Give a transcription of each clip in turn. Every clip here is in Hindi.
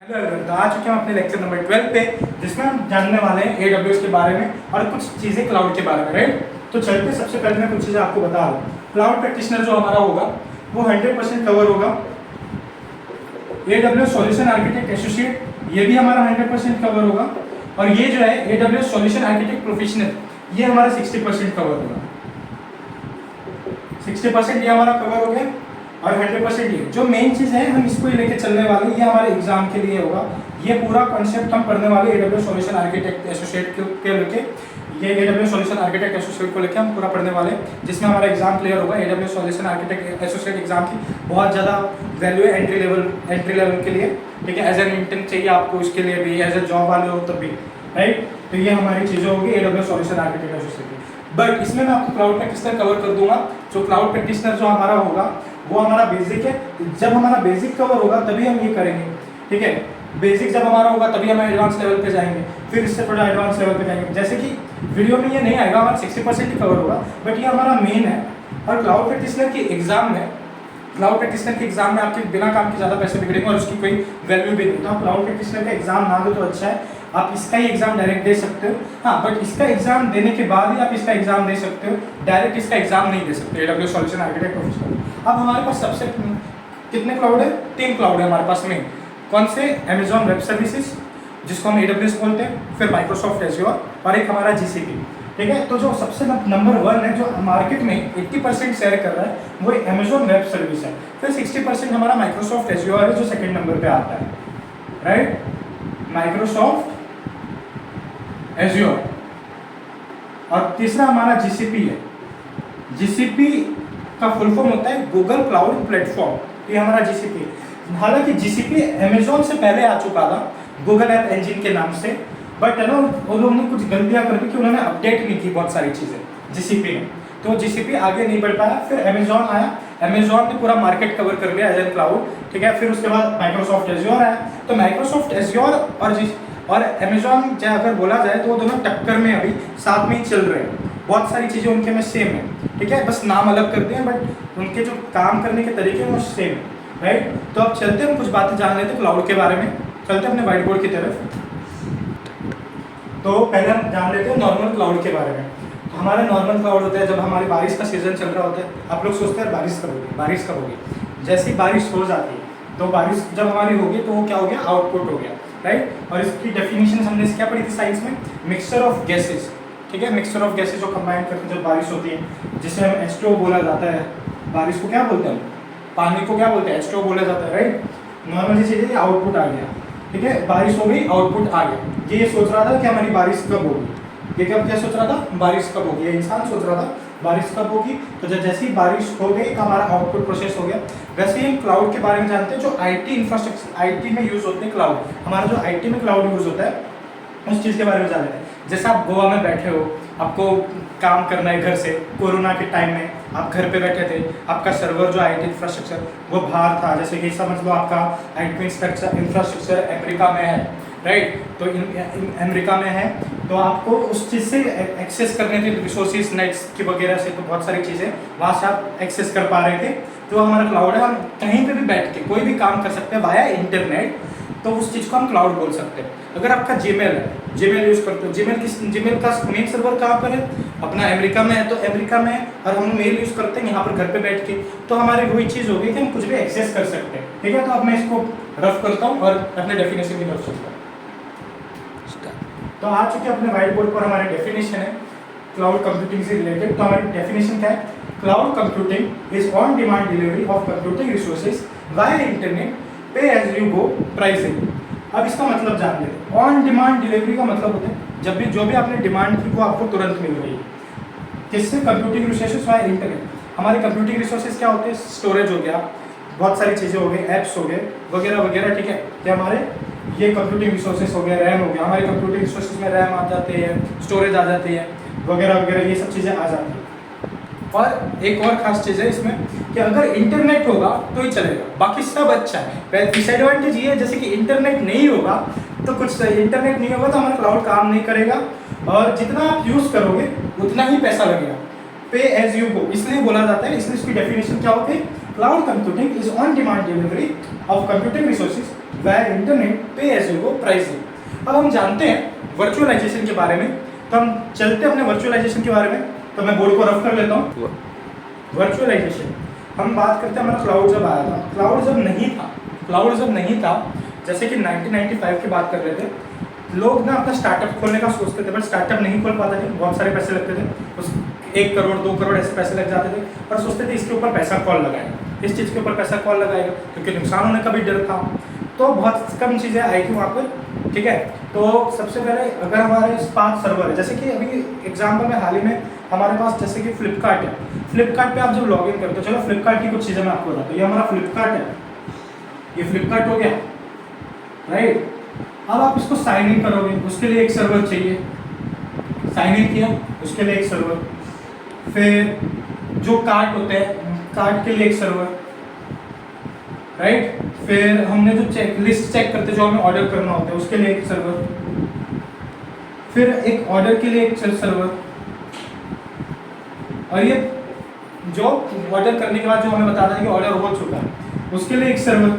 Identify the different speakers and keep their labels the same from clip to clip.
Speaker 1: हेलो एवरीवन, तो आ चुके हैं अपने लेक्चर नंबर 12 पे, जिसमें हम जानने वाले हैं AWS के बारे में और कुछ चीज़ें क्लाउड के बारे में, राइट। तो चलते सबसे पहले मैं कुछ चीज़ें आपको बता दूँ। क्लाउड प्रैक्टिशनर जो हमारा होगा वो 100% कवर होगा। AWS सॉल्यूशन आर्किटेक्ट एसोसिएट, ये भी हमारा 100% कवर होगा। और ये जो है AWS सॉल्यूशन आर्किटेक्ट प्रोफेशनल, ये हमारा 60% कवर होगा। 60% ये हमारा कवर हो गया और 100% ये जो मेन चीज़ है हम इसको ही लेके चलने वाले, ये हमारे एग्जाम के लिए होगा। ये पूरा कॉन्सेप्ट हम पढ़ने वाले AWS सॉल्यूशन आर्किटेक्ट एसोसिएट के लेके, ये AWS सॉल्यूशन आर्किटेक्ट एसोसिएट को लेके हम पूरा पढ़ने वाले, जिसमें हमारा एग्जाम क्लियर होगा। AWS solution architect associate exam की बहुत ज़्यादा वैल्यू है एंट्री लेवल के लिए, ठीक है। एज एन इंटर्न चाहिए आपको, इसके लिए भी, एज ए जॉब वाले हो तब भी, राइट। तो ये हमारी चीज़ें होगी AWS solution architect associate. But इसमें मैं आपको क्लाउड प्रैक्टिशनर कवर कर दूंगा। जो क्लाउड प्रैक्टिशनर जो हमारा होगा वो हमारा बेसिक है। जब हमारा बेसिक कवर होगा तभी हम ये करेंगे, ठीक है। बेसिक जब हमारा होगा तभी हम एडवांस लेवल पे जाएंगे, फिर इससे थोड़ा एडवांस लेवल पे जाएंगे। जैसे कि वीडियो में ये नहीं आएगा, हमारा 60% ही कवर होगा, बट ये हमारा मेन है। और क्लाउड प्रैक्टिशनर के एग्जाम में, क्लाउड प्रैक्टिशनर के एग्जाम में आपके बिना काम के ज़्यादा पैसे बिगड़ेंगे और उसकी कोई वैल्यू भी नहीं। तो आप क्लाउड प्रैक्टिशनर का एग्जाम ना दो तो अच्छा है, आप इसका ही एग्जाम डायरेक्ट दे सकते हो। हाँ, बट इसका एग्जाम देने के बाद ही आप इसका एग्जाम दे सकते हो, डायरेक्ट इसका एग्जाम नहीं दे सकते। AWS solution architect professional. अब हमारे पास सबसे कितने क्लाउड है? 3 क्लाउड है हमारे पास में। कौन से? Amazon वेब सर्विसेज, जिसको हम AWS बोलते हैं, फिर माइक्रोसॉफ्ट एज्योर और एक हमारा GCP, ठीक है। तो जो सबसे नंबर 1 है, जो मार्केट में 80% शेयर कर रहा है, वो Amazon वेब सर्विस है। फिर 60% हमारा माइक्रोसॉफ्ट एज्योर है, जो सेकंड नंबर पे आता है, राइट। Microsoft azure. और तीसरा हमारा GCP है। GCP का फुल फॉर्म होता है गूगल क्लाउड प्लेटफॉर्म, ये हमारा GCP है। हालांकि GCP Amazon से पहले आ चुका था गूगल ऐप इंजन के नाम से, बट है ना, उन लोगों ने कुछ गलतियां कर दी कि उन्होंने अपडेट नहीं की बहुत सारी चीज़ें GCP में, तो GCP आगे नहीं बढ़ पाया। फिर Amazon आया, Amazon ने पूरा मार्केट कवर कर लिया एज एन क्लाउड, ठीक है। फिर उसके बाद माइक्रोसॉफ्ट एज्योर आया। तो माइक्रोसॉफ्ट एज्योर और Amazon चाहे अगर बोला जाए तो वो दोनों टक्कर में अभी साथ में ही चल रहे हैं। बहुत सारी चीज़ें उनके में सेम है, ठीक है, बस नाम अलग करते हैं, बट उनके जो काम करने के तरीके हैं वो सेम है, राइट। तो अब चलते हैं, हम कुछ बातें जान लेते हैं क्लाउड के बारे में। चलते हैं अपने व्हाइट बोर्ड की तरफ। तो पहले हम जान लेते हैं नॉर्मल क्लाउड के बारे में। हमारा नॉर्मल क्लाउड होता है जब हमारी बारिश का सीजन चल रहा होता है। आप लोग सोचते हैं बारिश कब होगी, बारिश कब होगी। जैसे ही बारिश हो जाती है तो बारिश जब हमारी होगी तो वो क्या हो गया? आउटपुट हो गया, राइट। और इसकी डेफिनेशन हमने क्या पढ़ी थी साइंस में? मिक्सचर ऑफ गैसेज, ठीक है। मिक्सचर ऑफ गैसेज जो कंबाइन करके जब बारिश होती है, जिसे हम H2O बोला जाता है। बारिश को क्या बोलते हैं? पानी को क्या बोलते हैं? H2O बोला जाता है, राइट। नॉर्मल सी चीज़ है, आउटपुट आ गया, ठीक है। बारिश हो गई, आउटपुट आ गया। ये सोच रहा था कि हमारी बारिश कब होगी। ये क्या सोच रहा था? बारिश कब होगी। ये इंसान सोच रहा था बारिश कब होगी। तो जब जैसी बारिश हो गई तो हमारा आउटपुट प्रोसेस हो गया। वैसे ही हम क्लाउड के बारे में जानते हैं, जो IT इंफ्रास्ट्रक्चर, IT में यूज़ होते हैं क्लाउड। हमारा जो IT में क्लाउड यूज़ होता है उस चीज़ के बारे में जान लेते हैं। जैसे आप गोवा में बैठे हो, आपको काम करना है घर से, कोरोना के टाइम में आप घर पे बैठे थे, आपका सर्वर जो IT इंफ्रास्ट्रक्चर वो बाहर था। जैसे कि समझ लो आपका IT इंफ्रास्ट्रक्चर अमेरिका में है, राइट। तो अमेरिका में है, तो आपको उस चीज़ से एक्सेस करने थे रिसोर्सेज, नेट्स की वगैरह से, तो बहुत सारी चीज़ें वहाँ से आप एक्सेस कर पा रहे थे। तो हमारा क्लाउड है, हम कहीं पे भी बैठ के कोई भी काम कर सकते हैं वाया इंटरनेट, तो उस चीज़ को हम क्लाउड बोल सकते हैं। अगर आपका जीमेल है, जीमेल यूज़ करते हो, जीमेल का मेन सर्वर कहाँ पर है? अपना अमेरिका में है, तो अमेरिका में है, और हम मेल यूज़ करते हैं यहाँ पर घर पे बैठ के, तो हमारी वही चीज़ होगी कि हम कुछ भी एक्सेस कर सकते हैं, ठीक है। तो अब मैं इसको रफ करता हूँ और अपने डेफिनेशन की तरफ चलता हूँ। तो आ चुके अपने व्हाइट बोर्ड पर हमारी डेफिनेशन है क्लाउड कंप्यूटिंग से रिलेटेड। तो हमारी डेफिनेशन क्या है? Cloud computing is on demand delivery of computing resources via internet, पे एज यू गो प्राइसिंग। अब इसका मतलब जान लेते। ऑन डिमांड डिलीवरी का मतलब होता है जब भी जो भी आपने डिमांड की वो आपको तुरंत मिल रही है। किससे? Computing resources via internet. हमारे कंप्यूटिंग रिसोर्सेज क्या होते हैं? स्टोरेज हो गया, बहुत सारी चीज़ें हो गई, ऐप्स हो गए वगैरह वगैरह, ठीक है। क्या हमारे ये कंप्यूटिंग रिसोर्सेज हो गया, रैम हो गया। हमारे कंप्यूटिंग रिसोर्सेज में रैम आ जाते हैं, स्टोरेज आ जाती है वगैरह वगैरह, ये सब चीज़ें आ जाती हैं। और एक और खास चीज़ है इसमें कि अगर इंटरनेट होगा तो ही चलेगा, बाकी सब अच्छा है। डिसएडवांटेज ये है जैसे कि इंटरनेट नहीं होगा तो कुछ, इंटरनेट नहीं होगा तो हमारा क्लाउड काम नहीं करेगा, और जितना आप यूज़ करोगे उतना ही पैसा लगेगा। पे एज यू गो इसलिए बोला जाता है, इसलिए इसकी डेफिनेशन क्या होती है? Cloud computing is on demand delivery of computing resources via internet पे एज यू गो प्राइसिंग। अब हम जानते हैं वर्चुअलाइजेशन के बारे में, तो हम चलते हैं अपने वर्चुअलाइजेशन के बारे में। तो मैं बोर्ड को रफ कर लेता हूँ। वर्चुअलाइजेशन हम बात करते हैं, हमारा क्लाउड जब आया था, क्लाउड जब नहीं था, जैसे कि 1995 की बात कर रहे थे, लोग ना अपना स्टार्टअप खोलने का सोचते थे, बट स्टार्टअप नहीं खोल पाते थे, बहुत सारे पैसे लगते थे, उस 1 करोड़ 2 करोड़ ऐसे पैसे लग जाते थे, और सोचते थे इसके ऊपर पैसा कौन लगाएगा, इस चीज़ के ऊपर पैसा कौन लगाएगा, क्योंकि नुकसान होने का भी डर था। तो बहुत कम चीज़ें आई थी वहाँ पर, ठीक है। तो सबसे पहले अगर हमारे 5 सर्वर है, जैसे कि अभी एग्जाम्पल में हाल ही में हमारे पास जैसे कि फ्लिपकार्ट है, फ्लिपकार्ट पे आप जब लॉग इन करते हो, चलो फ्लिपकार्ट की कुछ चीज़ें मैं आपको बताता हूँ। ये हमारा फ्लिपकार्ट है, ये फ्लिपकार्ट हो गया, राइट। अब आप इसको साइन इन करोगे, उसके लिए एक सर्वर चाहिए, साइन इन किया उसके लिए एक सर्वर, फिर जो कार्ट होते हैं कार्ट के लिए एक सर्वर, राइट। फिर हमने जो लिस्ट चेक करते जो हमें ऑर्डर करना होता है उसके लिए एक सर्वर, फिर एक ऑर्डर के लिए एक सर्वर, और ये जो ऑर्डर करने के बाद जो हमें बताता है कि ऑर्डर हो चुका है उसके लिए एक सर्वर,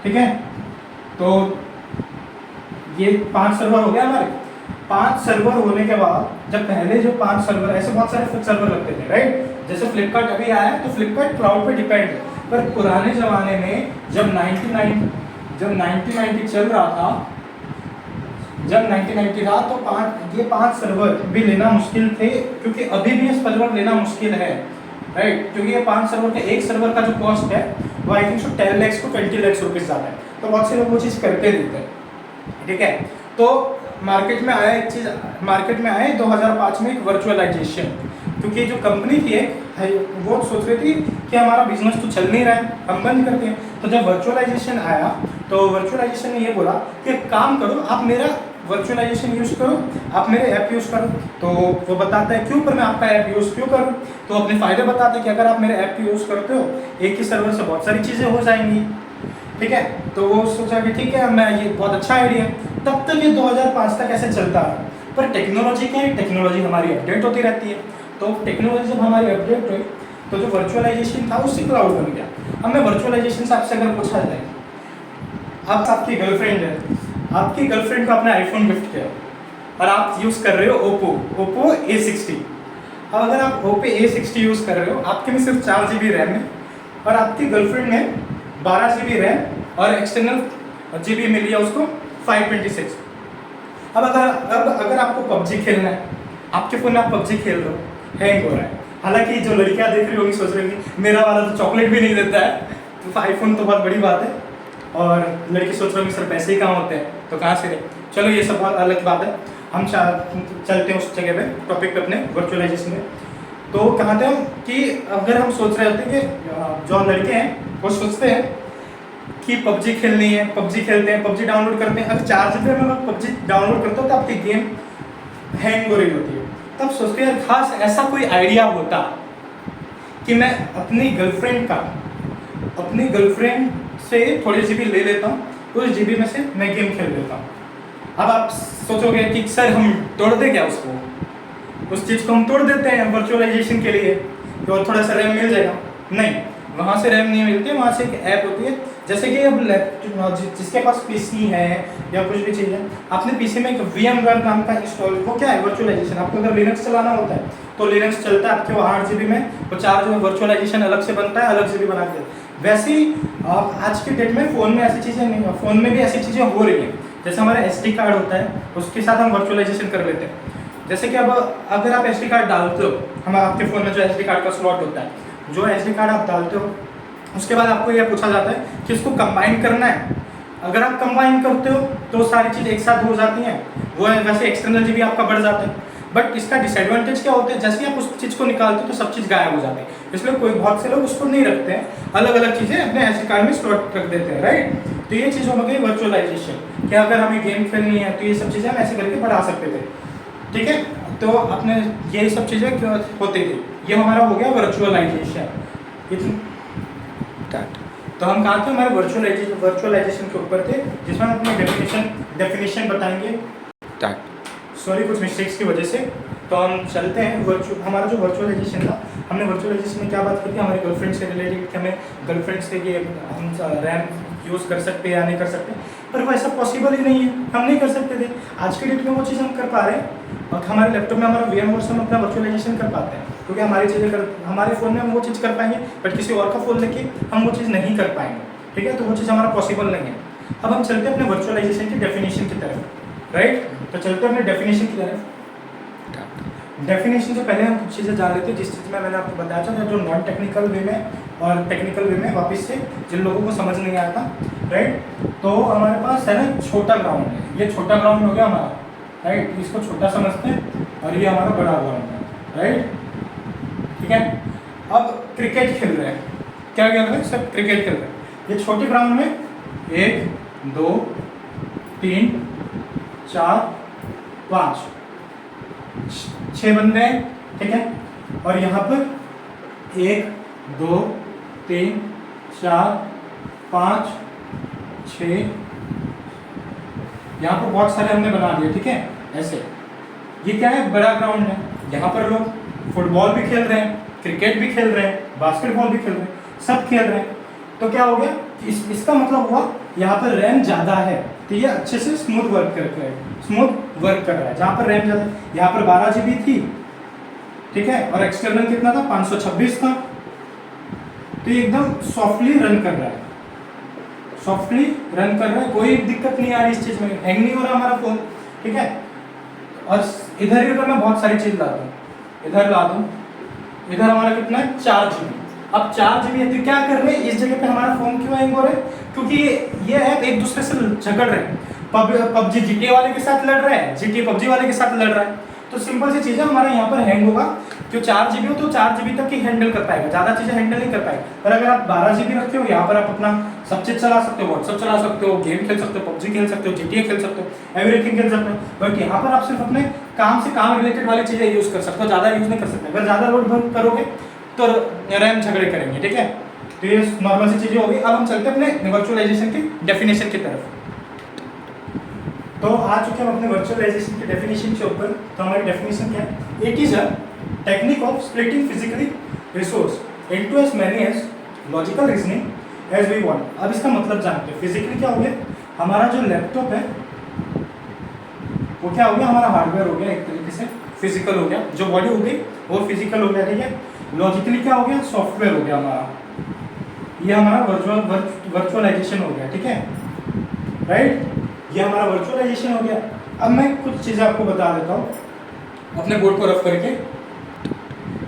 Speaker 1: ठीक है। तो ये 5 सर्वर हो गया हमारे। 5 सर्वर होने के बाद जब पहले जो 5 सर्वर, ऐसे बहुत सारे सर्वर लगते थे, राइट। जैसे फ्लिपकार्ट अभी आया है तो फ्लिपकार्ट क्लाउड पे डिपेंड है, पर पुराने ज़माने में जब 1990 चल रहा था, जब 1990 रहा तो 5 सर्वर भी लेना मुश्किल थे, क्योंकि अभी भी ये सर्वर लेना मुश्किल है, राइट। क्योंकि ये 5 सर्वर के एक सर्वर का जो कॉस्ट है वो I think 10 lakhs to 20 lakhs rupees ज़्यादा है, तो बहुत से लोग वो चीज़ करके देते हैं, ठीक है। तो मार्केट में आया 2005 में एक वर्चुअलाइजेशन, क्योंकि जो कंपनी थी वो सोच रही थी कि हमारा बिजनेस तो चल नहीं रहा है, हम बंद करते हैं। तो जब वर्चुअलाइजेशन आया तो वर्चुअलाइजेशन ने ये बोला कि काम करो, आप मेरा वर्चुअलाइजेशन यूज़ करो, आप मेरे ऐप यूज़ करो। तो वो बताता है क्यों, पर मैं आपका ऐप यूज़ क्यों करूँ, तो अपने फ़ायदे बताते हैं कि अगर आप मेरे ऐप यूज़ करते हो एक ही सर्वर से बहुत सारी चीज़ें हो जाएंगी, ठीक है। तो वो सोचा कि ठीक है, मैं ये बहुत अच्छा आइडिया। तब तक ये 2005 तक ऐसे चलता है, पर टेक्नोलॉजी क्या है, टेक्नोलॉजी हमारी अपडेट होती रहती है। तो टेक्नोलॉजी जब हमारी अपडेट हुई तो जो वर्चुअलाइजेशन था उससे क्लाउड बन गया। अब मैं वर्चुअलाइजेशन से आपसे अगर पूछा जाए, आप आपकी गर्लफ्रेंड है, आपकी गर्लफ्रेंड को आपने आईफोन गिफ्ट किया और आप यूज़ कर रहे हो ओप्पो A60। अब अगर आप ओप्पो A60 यूज़ कर रहे हो, आपके में सिर्फ 4 GB रैम है और आपकी गर्लफ्रेंड ने 12 GB रैम और एक्सटर्नल GB मिल लिया उसको 526। अब अगर आपको पबजी खेलना है, आपके फ़ोन में आप पबजी खेल रहे हो, हैंग हो रहा है, हालांकि जो लड़कियां देख रही होंगी सोच रही होंगी मेरा वाला तो चॉकलेट भी नहीं देता है, तो आईफोन तो बहुत बड़ी बात है, और लड़की सोच रही होंगी सर पैसे ही कहाँ होते हैं तो कहाँ से रहे। चलो ये सब बहुत अलग बात है, हम चलते हैं उस जगह पे, टॉपिक पे अपने वर्चुअलाइजेशन में। तो कहाँ थे हम कि अगर हम सोच रहे होते हैं कि जो लड़के हैं वो सोचते हैं कि पबजी खेलनी है, पबजी खेलते हैं, पबजी डाउनलोड करते हैं, अगर 4 GB में मैं पबजी डाउनलोड करता हूँ तो आपकी गेम हैंग हो रही होती है। तब सोचते हैं खास ऐसा कोई आइडिया होता कि मैं अपनी गर्लफ्रेंड से थोड़ी GB ले लेता हूँ, उस GB में से मैं गेम खेल लेता हूँ। अब आप सोचोगे कि सर हम तोड़ दें क्या उसको, उस चीज़ को हम तोड़ देते हैं वर्चुअलाइजेशन के लिए तो थोड़ा सा रैम मिल जाएगा। नहीं, वहाँ से रैम नहीं मिलती, वहाँ से एक ऐप होती है, जैसे कि अब जिसके पास PC है या कुछ भी चीज़ है, आपने PC में एक VMware नाम का इंस्टॉल, वो क्या है वर्चुअलाइजेशन। आपको अगर लिनक्स चलाना होता है तो लिनक्स चलता है आपके वो 8 GB में, वो 4 GB वर्चुअलाइजेशन अलग से बनता है, अलग GB बना के। वैसे ही आज के डेट में फ़ोन में ऐसी चीज़ें नहीं, फ़ोन में भी ऐसी चीज़ें हो रही हैं। जैसे हमारा SD कार्ड होता है, उसके साथ हम वर्चुअलाइजेशन कर लेते हैं। जैसे कि अब अगर आप SD कार्ड डालते हो, हम आपके फ़ोन में जो SD कार्ड का स्लॉट होता है, जो SD कार्ड आप डालते हो उसके बाद आपको यह पूछा जाता है कि इसको कंबाइन करना है। अगर आप कंबाइन करते हो तो सारी चीज़ एक साथ हो जाती हैं, वो है वैसे एक्सटर्नल GB आपका बढ़ जाता है। बट इसका डिसएडवांटेज क्या होता है, जैसे आप उस चीज़ को निकालते हो तो सब चीज़ गायब हो जाती है, इसलिए बहुत से लोग उसको नहीं रखते हैं, अलग अलग चीज़ें अपने SD कार्ड में स्लॉट रख देते हैं, राइट। तो ये चीज़ हो गई वर्चुअलाइजेशन कि अगर हमें गेम खेलनी है तो ये सब चीज़ें हम ऐसे करके बढ़ा सकते थे, ठीक है। तो अपने ये सब चीज़ें होती थी, ये हमारा हो गया वर्चुअलाइजेशन। तो हम कहाँ थे, हमारे वर्चुअलाइजेशन के ऊपर थे, जिसमें हम अपनी डेफिनेशन बताएंगे। सॉरी कुछ मिस्टेक्स की वजह से। तो हम चलते हैं हमारा जो वर्चुअलाइजेशन था, हमने वर्चुअलाइजेशन में क्या बात की थी, हमारे गर्लफ्रेंड से रिलेटेड कि हमें गर्लफ्रेंड से कि हम रैम यूज़ कर सकते हैं या नहीं कर सकते, पर वो ऐसा पॉसिबल ही नहीं है, हम नहीं कर सकते थे। आज के डेट में वो चीज़ हम कर पा रहे हैं और हमारे लैपटॉप में हमारा VMware से हम अपना वर्चुअलाइजेशन कर पाते हैं, क्योंकि हमारी चीज़ें हमारे फ़ोन में हम वो चीज़ कर पाएंगे, बट किसी और का फ़ोन लेके हम वो चीज़ नहीं कर पाएंगे, ठीक है। तो वो चीज़ हमारा पॉसिबल नहीं है। अब हम चलते हैं अपने वर्चुअलाइजेशन की डेफिनेशन की तरफ, राइट। तो चलते हैं अपने डेफिनेशन की तरफ। डेफिनेशन से पहले हम कुछ चीज़ें जान लेते हैं, जिस चीज़ में मैंने आपको बताया था, जो नॉन टेक्निकल वे में और टेक्निकल वे में, वापस से जिन लोगों को समझ नहीं आया था, राइट। तो हमारे पास है ना छोटा ग्राउंड है, ये छोटा ग्राउंड हो गया हमारा, राइट। इसको छोटा समझते हैं और ये हमारा बड़ा ग्राउंड है, राइट, ठीक है। अब क्रिकेट खेल रहे हैं, क्या खेल रहे हैं, सब क्रिकेट खेल रहे हैं। ये छोटे ग्राउंड में 1 2 3 4 5 6 बंदे हैं, ठीक है। और यहाँ पर 1 2 3 4 5 6, यहाँ पर बहुत सारे हमने बना दिए, ठीक है, ऐसे। ये क्या है, बड़ा ग्राउंड है, यहाँ पर लोग फुटबॉल भी खेल रहे हैं, क्रिकेट भी खेल रहे हैं, बास्केटबॉल भी खेल रहे हैं, सब खेल रहे हैं। तो क्या हो गया, इसका मतलब हुआ यहाँ पर रैम ज़्यादा है, तो ये अच्छे से स्मूथ वर्क कर रहा है। जहाँ पर रैम ज़्यादा, यहाँ पर 12 GB थी, ठीक है, और एक्सटर्नल कितना था, 526 था। तो ये एकदम सॉफ्टली रन कर रहा है, कोई दिक्कत नहीं आ रही इस चीज़ में, हैंग नहीं हो रहा हमारा फ़ोन, ठीक है। और इधर ही अगर मैं बहुत सारी चीज़ ला दूँ, इधर हमारा कितना है, 4 GB। अब 4 GB है, तो क्या कर रहे हैं, इस जगह पे हमारा फोन क्यों हैंग हो रहा है, क्योंकि ये ऐप एक दूसरे से झगड़ रहे हैं। पबजी GTA वाले के साथ लड़ रहा है, GTA PUBG वाले के साथ लड़ रहा है। तो सिंपल सी चीज़ है, हमारा यहाँ पर हैंग होगा। जो 4 GB हो तो 4 GB तक ही हैंडल कर पाएगा, ज़्यादा चीज़ें हैंडल नहीं कर पाएगा। पर अगर आप 12 GB रखते हो, यहाँ पर आप अपना सब चीज़ चला सकते हो, व्हाट्सअप चला सकते हो, गेम खेल सकते हो, PUBG खेल सकते हो, GTA खेल सकते हो, एवरीथिंग खेल सकते हो। बट यहाँ पर आप सिर्फ अपने काम से काम रिलेटेड वाली चीज़ें यूज़ कर सकते हो, ज़्यादा यूज़ नहीं कर सकते। अगर ज़्यादा लोड करोगे तो रैम झगड़े करेंगे, ठीक है। तो ये नॉर्मल सी चीज़ें होगी। अब हम चलते हैं अपने वर्चुअलाइजेशन की डेफिनेशन की तरफ। तो आ चुके हम अपने वर्चुअलाइजेशन की डेफिनेशन के ऊपर। तो हमारी डेफिनेशन क्या है, it is a technique of splitting physically resource into as many as logical reasoning as we want. अब इसका मतलब जानते हैं। फिजिकली क्या हो गया, हमारा जो लैपटॉप है वो क्या हो गया, हमारा हार्डवेयर हो गया, एक तरीके से फिजिकल हो गया। जो बॉडी हो गई वो फिजिकल हो गया, ठीक है। लॉजिकली क्या हो गया, सॉफ्टवेयर हो गया हमारा, ये हमारा वर्चुअलाइजेशन हो गया, ठीक है, राइट। ये हमारा वर्चुअलाइजेशन हो गया। अब मैं कुछ चीज़ें आपको बता देता हूँ अपने बोर्ड को रफ करके।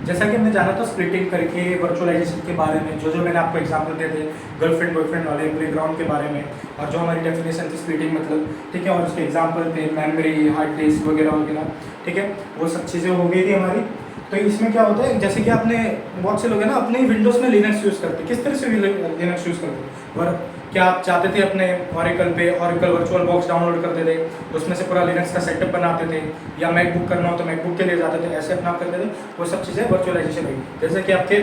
Speaker 1: जैसा कि हमने जाना था स्प्लिटिंग करके वर्चुअलाइजेशन के बारे में, जो मैंने आपको एग्जांपल दे दिए गर्लफ्रेंड बॉयफ्रेंड वाले प्लेग्राउंड के बारे में, और जो हमारी डेफिनेशन थी स्प्लिटिंग मतलब, ठीक है। और उसके एग्जांपल थे मेमोरी, हार्ड डिस्क वगैरह वगैरह, ठीक है। वो सब चीज़ें हो गई थी हमारी। तो इसमें क्या होता है, जैसे कि आपने बहुत से लोग हैं ना अपने विंडोज़ में लिनक्स यूज़ करते हैं। किस तरह से लिनक्स यूज़ करते हैं, और क्या आप चाहते थे अपने ऑरेकल वर्चुअल बॉक्स डाउनलोड करते थे, उसमें से पूरा लिनक्स का सेटअप बनाते थे, या मैकबुक करना हो तो मैकबुक के लिए जाते थे, ऐसे अपना करते थे। वो सब चीज़ें वर्चुअलाइजेशन हुई। जैसे कि आपके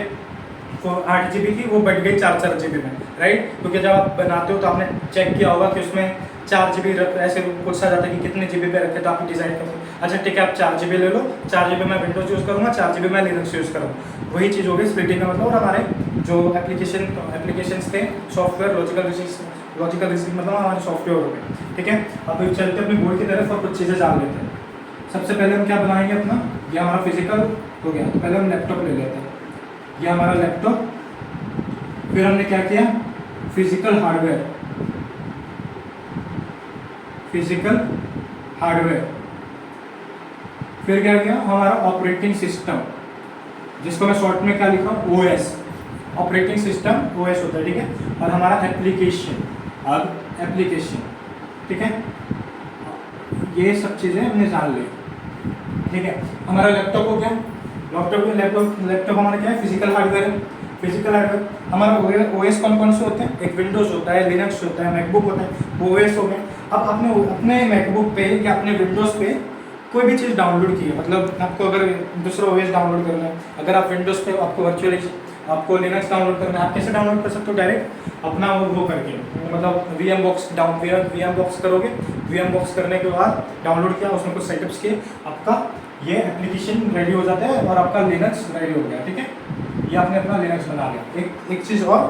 Speaker 1: 8 GB थी, वो बढ़ गई 4 GB में, राइट। क्योंकि जब आप बनाते हो तो आपने चेक किया होगा कि उसमें 4 GB ऐसे पूछा जाता है कि कितने GB पे रखे, तो आप डिज़ाइन करो। अच्छा ठीक है, आप 4 GB ले लो, 4 GB मैं विंडोज़ यूज़ करूँगा, 4 GB मैं लिनक्स यूज़ करूँगा। वही चीज़ हो गई स्प्लिटिंग का मतलब। और हमारे जो एप्लीकेशंस थे, सॉफ्टवेयर लॉजिकल रीजनिंग मतलब हमारे सॉफ्टवेयर हो गए, ठीक है। अब चलते अपने बोर्ड की तरफ और कुछ चीज़ें जान लेते हैं। सबसे पहले हम क्या बनाएंगे अपना, ये हमारा फिजिकल हो गया, तो पहले हम लैपटॉप ले लेते हैं। ये हमारा लैपटॉप, फिर हमने क्या किया, फिजिकल हार्डवेयर, फिर क्या किया, हमारा ऑपरेटिंग सिस्टम, जिसको मैं शॉर्ट में क्या लिखा हूँ, OS, ऑपरेटिंग सिस्टम OS होता है, ठीक है। और हमारा एप्लीकेशन, अब एप्लीकेशन, ठीक है। ये सब चीज़ें हमने जान ली, ठीक है। हमारा लैपटॉप हो गया, लैपटॉप हमारा क्या है, फिजिकल हार्डवेयर है। फिजिकल हार्डवेयर हमारा OS कौन से होते हैं, एक विंडोज़ होता है, लिनक्स होता है, मैकबुक होता है, वो OS हो गए। अब आपने अपने मैकबुक पे या अपने विंडोज़ पे कोई भी चीज़ डाउनलोड की है, मतलब आपको अगर दूसरा OS डाउनलोड करना है, अगर आप विंडोज़ पे आपको लिनक्स डाउनलोड करना है, आप कैसे डाउनलोड कर सकते हो, डायरेक्ट अपना वो करके, मतलब VMBox करोगे। VMBox करने के बाद डाउनलोड किया, उसमें कुछ सेटअप्स किए, आपका ये एप्लीकेशन रेडी हो जाता है और आपका लिनक्स रेडी हो गया, ठीक है। ये आपने अपना लिनक्स बना लिया। एक चीज़ और,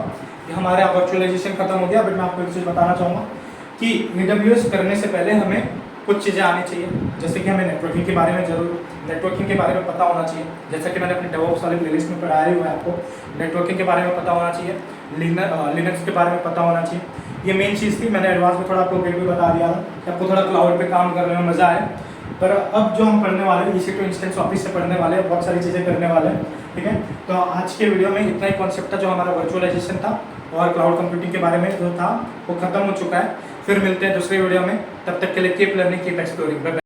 Speaker 1: कि हमारा वर्चुअलाइजेशन खत्म हो गया, बट मैं आपको एक चीज़ बताना चाहूँगा कि AWS करने से पहले हमें कुछ चीज़ें आनी चाहिए, जैसे कि हमें नेटवर्किंग के बारे में नेटवर्किंग के बारे में पता होना चाहिए, जैसा कि मैंने अपने डेवऑप्स वाले प्लेलिस्ट में पढ़ाया हुआ है आपको। नेटवर्किंग के बारे में पता होना चाहिए, लिनक्स के बारे में पता होना चाहिए, ये मेन चीज़ थी। मैंने एडवांस में थोड़ा आपको भी बता दिया था कि आपको थोड़ा क्लाउड पे काम करने में मज़ा आए। पर अब जो हम पढ़ने वाले हैं EC2 इंस्टेंस ऑफिस से पढ़ने वाले हैं, बहुत सारी चीज़ें करने वाले हैं, ठीक है। तो आज के वीडियो में इतना ही कॉन्सेप्ट था जो हमारा वर्चुअलाइजेशन था और क्लाउड कंप्यूटिंग के बारे में जो था वो खत्म हो चुका है। फिर मिलते हैं दूसरे वीडियो में, तब तक के लिए कीप लर्निंग कीप एक्सप्लोरिंग।